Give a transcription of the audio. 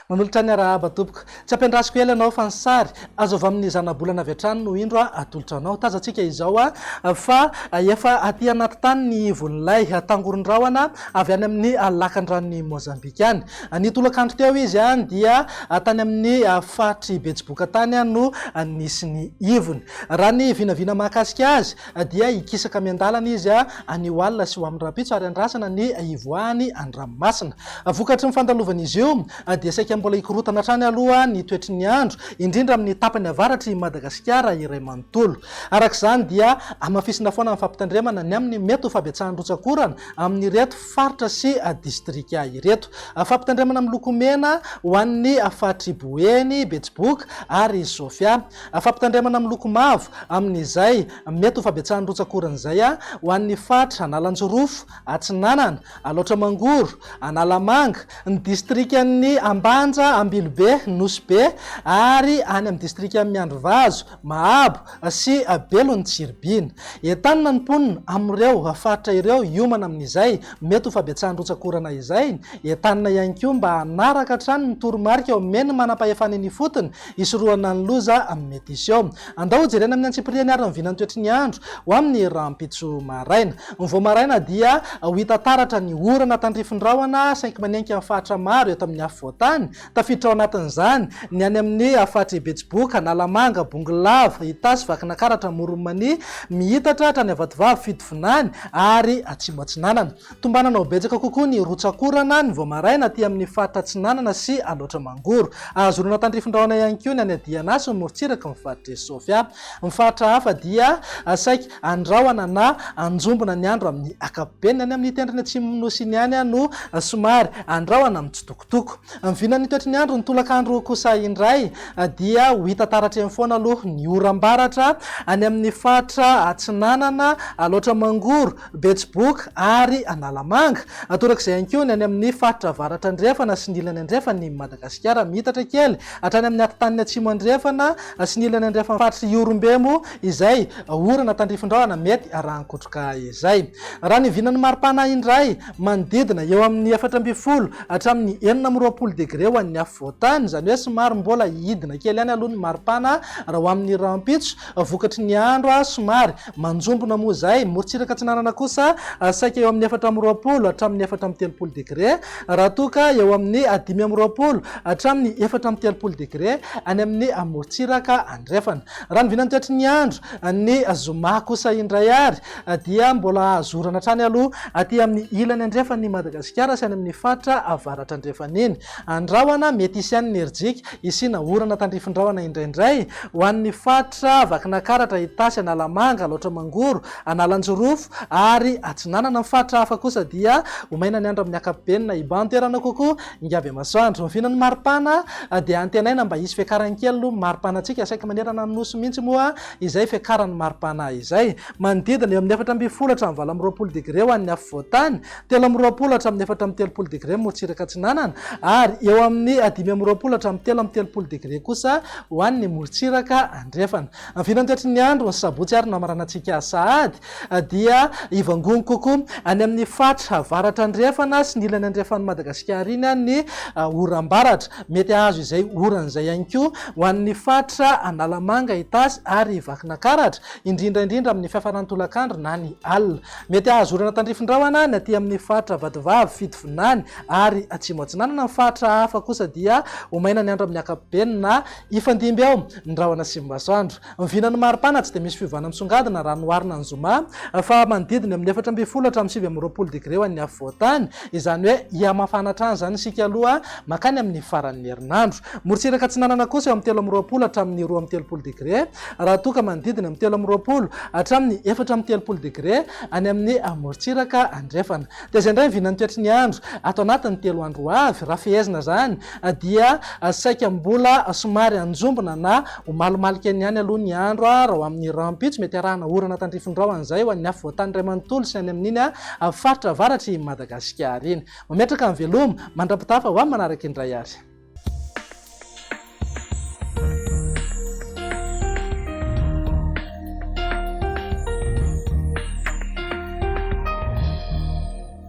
Manolotra ny arahaba tompoko tsy ampiandrasiko ela anao fa ny sary azo avy amin'ny zanabolana avy hatrany no indro atolotra anao tazantsika izao fa efa aty anaty tany ny ivon'ilay tangoron-drahona avy any amin'ny lakan-dranony Mozambika any. Nitolakandro teo izy dia tany amin'ny faritry Betsiboka tany no nisy ny ivony. Raha ny vinavina mahakasika azy dia ikisaka miandalana izy anio alina sy ho amin'ny rapitso ary andrasana ny ivoahany an-dranomasina. Vokatry ny fandalovan'izy io dia saika mbola ikorotana hatrany aloha ny toetry ny andro indrindra amin'ny tapany avaratry Madagasikara iray manontolo. Arak'izany dia amafisina foana amin'ny fampitandremana ny amin'ny mety ho fahabetsahan-drotsakorana amin'ny reto faritra sy distrika ireto. Fampitandremana miloko mena ho an'ny faritry Boeny, Betsiboka ary Sofia. Fampitandremana miloko mavo amin'izay mety ho fahabetsahan-drotsakorana izay ho an'ny faritra Analanjorofo, Atsinanana, Alaotramangoro, Analamanga, ny distrikan'ny Ambanja, Ambilobe, Nosy-be ary any amin'ny distrika Miandrovazo, Mahabo sy Belontsiribina. Entanina ny mponina amin'ireo faritra ireo hiomana amin'izay mety ho fahabetsahan-drotsakorana izay. Entanina ihany koa mba hanaraka hatrany ny toromarika eo meny manam-pahefana ny fotony isorohana ny loza mety isy eo. Andao jerena amin'ny antsipiriany ary ny vinany toetry ny andro ho amin'ny rahampitso maraina. Ny vao maraina dia ho hita taratra ny orana tandrifin-drahona sainky manenka amin'ny faritra maro eto amin'ny afovoantany. Tafiditra ao anatin'izany ny any amin'ny faritra Betsiboka, Analamanga, Bongolava, Itasy, Vakinakaratra, Moronmany, Mihitatra, Trany Avatovavy, Fitovinany ary Atsimo Atsinanana. Tombanana ho betsaka kokoa ny rotsakorana ny vao maraina aty amin'ny faritra Atsinanana sy Alaotramangoro. Azorana tandrifin-drahona ihany koa ny any Adianasy, Morotsiraka, ny faritra Sofia. Ny faritra hafa dia saika andrahona na anjombona ny andro amin'ny akapobeany any amin'ny tendrony atsimo nosiny any no somary andrahona mitsitokotoko. Ny vinan'ny toetry ny andro ny tolakandro kosa indray dia ho hita taratra eny foana aloha ny oram-baratra any amin'ny faritra Atsinanana, Alaotramangoro, Betsiboka ary Analamanga. Torak'izay ihany koa ny any amin'ny faritra avaratra andrefana sy ny ilany andrefany Madagasikara. Mihitatra kely hatrany amin'ny atitaniny atsimo andrefana sy ny ilany andrefana faritra Iorombemo izay orana tandrifin-drahona mety rahankotroka izay. Raha ny vinan'ny maripana indray manodidina eo amin'ny 4 hatramin'ny 20 degré ho an'ny afovoantany, izany hoe somary mbola hidina kely ihany aloha ny maripana raha ho amin'ny rahampitso. Vokatry ny andro somary manjombona moa izay. Morotsiraka Atsinanana kosa saika eo amin'ny 4 hatramin'ny 4 degré, raha toka eo amin'ny 5 hatramin'ny 4 degré any amin'ny Morotsiraka andrefana. Raha ny vinan'ny toetry ny andro ny Zoma kosa indray ary dia mbola azorana hatrany aloha aty amin'ny ilany andrefan'ny Madagasikara sy any amin'ny faritra avaratra andrefana iny. Andrahona mety isy any enerjika isina orana tandrifin-drahona indraindray ho an'ny faritra Vakinakaratra, Itasy, Analamanga, Alaotramangoro, Analanjorofo ary Atsinanana. Ny faritra hafa kosa dia ho maina ny andro amin'ny akapobeany na iban-toerana kokoa ingavy masoandro. Ny vinan'ny maripana dia antenaina mba hisy fiakarany kely aloha maripanantsika saika manerana amin'ny nosy mihitsy moa izay fiakaran'ny maripana izay. Manodidina eo amin'ny 14 hatramin'ny 20 degré ho an'ny afovoantany, 13 hatramin'ny 13 degré Morotsiraka Atsinanana ary eo amin'ny 15 hatramin'ny 13 degré kosa ho an'ny Morotsiraka andrefana. Ny vinan'ny toetry ny andro ny sabotsy ary namaranantsika sahady dia ivangony kokoa any amin'ny faritra avaratra andrefana sy ny ilany andrefan'ny Madagasikara iny ny oram-baratra. Mety azo izay oran'izay ihany koa ho an'ny faritra Analamanga, Itasy ary Vakinakaratra, indrindraindrindra amin'ny fiafaran'ny tolakandro na ny alina. Mety azo orana tandrifin-drahona ny aty amin'ny faritra Vatovavy, Fitovinany ary Atsimo Atsinanana. Ny faritra hafa kosa dia ho maina ny andro amin'ny akapobeany na ifandimby ao ny rahona sy masoandro. Ny vinan'ny maripana tsy dia misy fiovana misongadina raha noharina ny Zoma fa manodidina amin'ny 14 hatramin'ny 20 degré ho an'ny afovoantany, izany hoe hiamafana hatrany zany isika aloha makany amin'ny faran'ny herinandro. Morotsiraka Atsinanana kosa eo amin'ny 13 hatramin'ny 12 degré, raha toka manodidina amin'ny 13 hatramin'ny 14 degré any amin'ny Morotsiraka andrefana. Dia izay indray ny vinan'ny toetry ny andro ato anatin'ny 3 andro avy. Raha fehezina zany dia saika mbola somary anjombona na ho malomalika ny any aloha ny andro raha ho amin'ny rahampitso mety arahana orana tandrifin-drahona izay ho an'ny afovoantany iray manontolo sy any amin'iny faritra avaratry Madagasikara iny. Mametraka ny veloma mandrapitafa ho amin'ny manaraka indray ary.